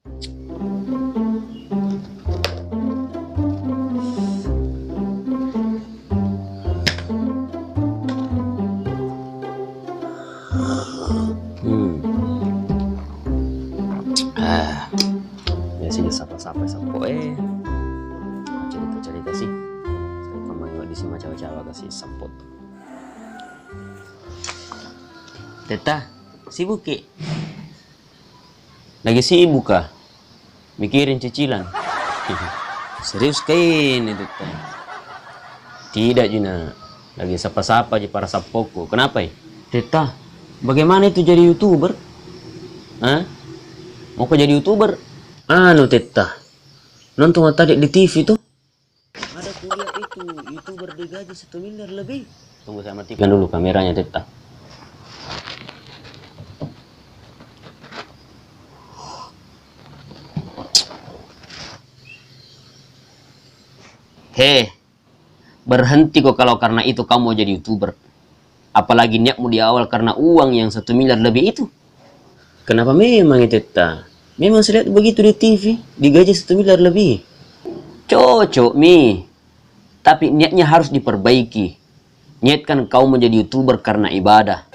Biasanya sapa-sapa sampo cerita sih. Saya pemain di sini Jawa-Jawa kasih sampot. Teta, sibuk ki? Lagi sibuk kah? Mikirin cicilan? Serius kain ini Teta? Tidak Juna, lagi sapa-sapa aja para sapoku. Kenapa ya? Teta, bagaimana itu jadi YouTuber? Hah? Mau kau jadi YouTuber? Anu Teta, nonton tadi di TV tuh. Ada kuliah itu, YouTuber digaji 1 miliar lebih. Tunggu saya matikan dulu kameranya Teta. Hei, berhenti kok kalau karena itu kamu mau jadi YouTuber. Apalagi niatmu di awal karena uang yang 1 miliar lebih itu. Kenapa memang itu Teta? Memang saya lihat begitu di TV, digaji 1 miliar lebih. Cocok Mi, tapi niatnya harus diperbaiki. Niatkan kau menjadi YouTuber karena ibadah.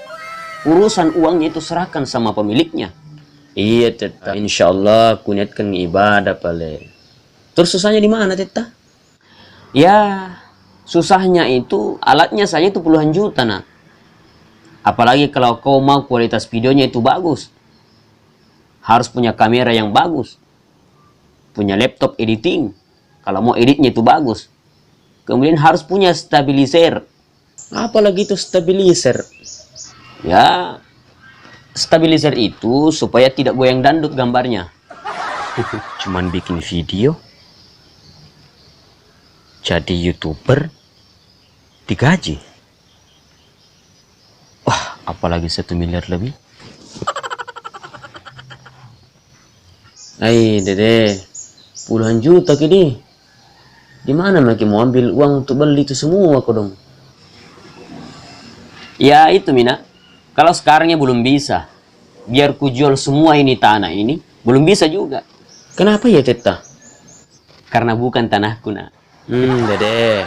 Urusan uangnya itu serahkan sama pemiliknya. Iya Teta, insya Allah aku niatkan ibadah pale. Terus susahnya di mana Teta? Ya, susahnya itu alatnya saja itu puluhan juta nak. Apalagi kalau kau mau kualitas videonya itu bagus. Harus punya kamera yang bagus. Punya laptop editing. Kalau mau editnya itu bagus. Kemudian harus punya stabilizer. Apalagi itu stabilizer? Ya, stabilizer itu supaya tidak goyang dandut gambarnya. Cuman bikin video. Jadi YouTuber digaji. Wah, apalagi 1 miliar lebih. Dede, puluhan juta kini. Di mana mereka mau ambil uang untuk beli itu semua kok dong? Ya itu Mina. Kalau sekarangnya belum bisa. Biar ku jual semua ini tanah ini, belum bisa juga. Kenapa ya Teta? Karena bukan tanahku nak. Dede.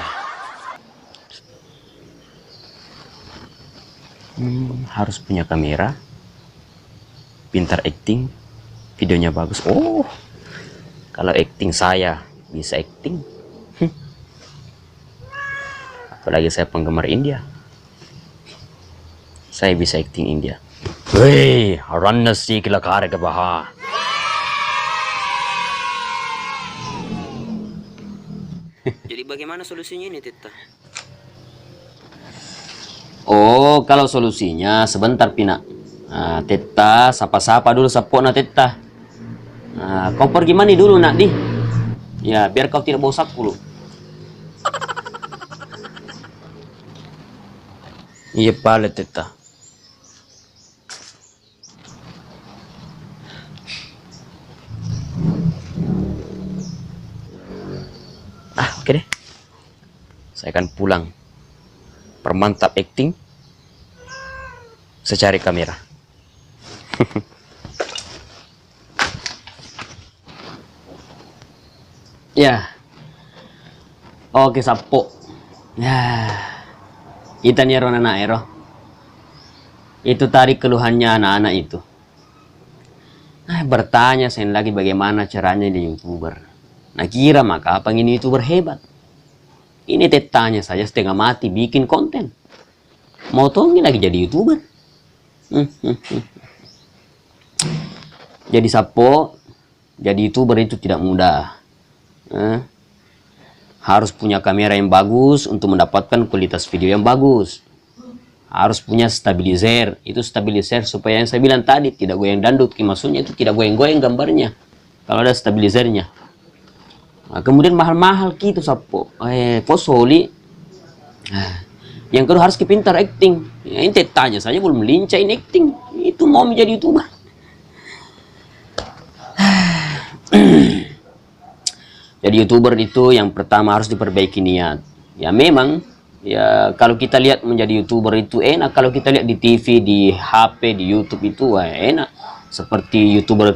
Harus punya kamera, pintar acting, videonya bagus. Oh, kalau acting saya bisa acting. Apalagi saya penggemar India. Saya bisa acting India. Weh, ranna si kila kare ke baha. Jadi bagaimana solusinya ini Teta? Oh, kalau solusinya sebentar Pina. Nah, Teta, sapa-sapa dulu sapona Teta. Nah, kau pergi mandi dulu nak di. Ya, biar kau tidak bau sapu lu. Iya pale Teta. Oke deh. Saya akan pulang. Permantap acting. Saya cari kamera. Ya. Oke sapo. Ya. Itan ya anak ero. Itu tadi keluhannya anak-anak itu. Bertanya saya lagi bagaimana caranya di YouTuber. Nah kira maka apa ini YouTuber hebat. Ini Tetanya saja setengah mati bikin konten. Mau tongin lagi jadi YouTuber. Jadi sapo, jadi YouTuber itu tidak mudah. Harus punya kamera yang bagus untuk mendapatkan kualitas video yang bagus. Harus punya stabilizer. Itu stabilizer supaya yang saya bilang tadi tidak goyang dandut. Maksudnya itu tidak goyang-goyang gambarnya. Kalau ada stabilizernya. Nah, kemudian mahal-mahal gitu sapo. Posoli. Yang kedua harus kepintar acting. Ini Tetanya saja belum lincah ini acting. Itu mau menjadi YouTuber. Jadi YouTuber itu yang pertama harus diperbaiki niat. Ya memang, ya kalau kita lihat menjadi YouTuber itu enak. Kalau kita lihat di TV, di HP, di YouTube itu enak. Seperti YouTuber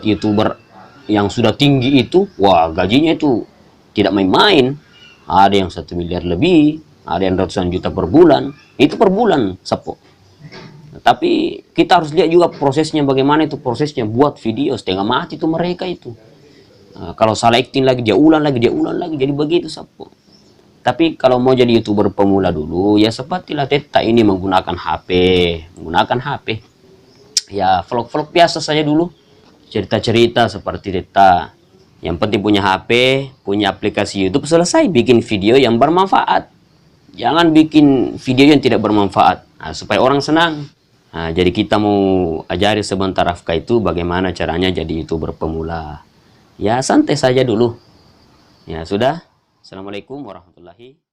yang sudah tinggi itu, wah gajinya itu tidak main-main. Ada yang 1 miliar lebih, ada yang ratusan juta per bulan. Itu per bulan, Sapo. Tapi kita harus lihat juga prosesnya, bagaimana itu prosesnya buat video. Setengah mati tuh mereka itu. Nah, kalau salah acting lagi, dia ulang lagi, jadi begitu, Sapo. Tapi kalau mau jadi YouTuber pemula dulu, ya sepertilah Teta ini menggunakan HP. Ya vlog-vlog biasa saja dulu. Cerita-cerita seperti Teta. Yang penting punya HP, punya aplikasi YouTube, selesai bikin video yang bermanfaat. Jangan bikin video yang tidak bermanfaat. Nah, supaya orang senang. Nah, jadi kita mau ajari sebentar Rafka itu bagaimana caranya jadi YouTuber pemula. Ya santai saja dulu. Ya sudah. Assalamualaikum warahmatullahi wabarakatuh.